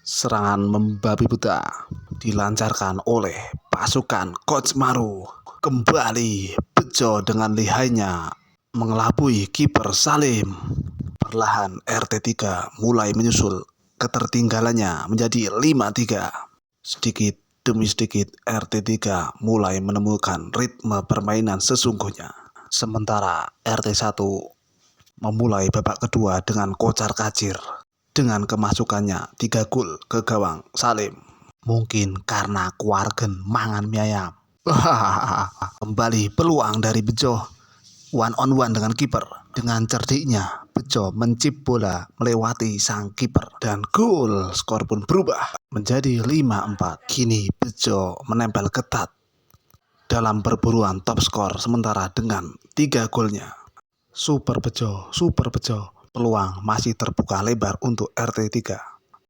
Serangan membabi buta dilancarkan oleh pasukan Coach Maru. Kembali Bejo dengan lihainya mengelabui kiper Salim. Perlahan RT3 mulai menyusul ketertinggalannya menjadi 5-3. Sedikit demi sedikit RT3 mulai menemukan ritme permainan sesungguhnya. Sementara RT1 memulai babak kedua dengan kocar-kacir dengan kemasukannya 3 gol ke gawang Salim. Mungkin karena keluargen mangan mie ayam. Kembali peluang dari Bejo. One on one dengan kiper. Dengan cerdiknya Bejo mencip bola melewati sang kiper dan gol. Skor pun berubah menjadi 5-4. Kini Bejo menempel ketat dalam perburuan top skor sementara dengan 3 golnya. Super Bejo. Peluang masih terbuka lebar untuk RT3.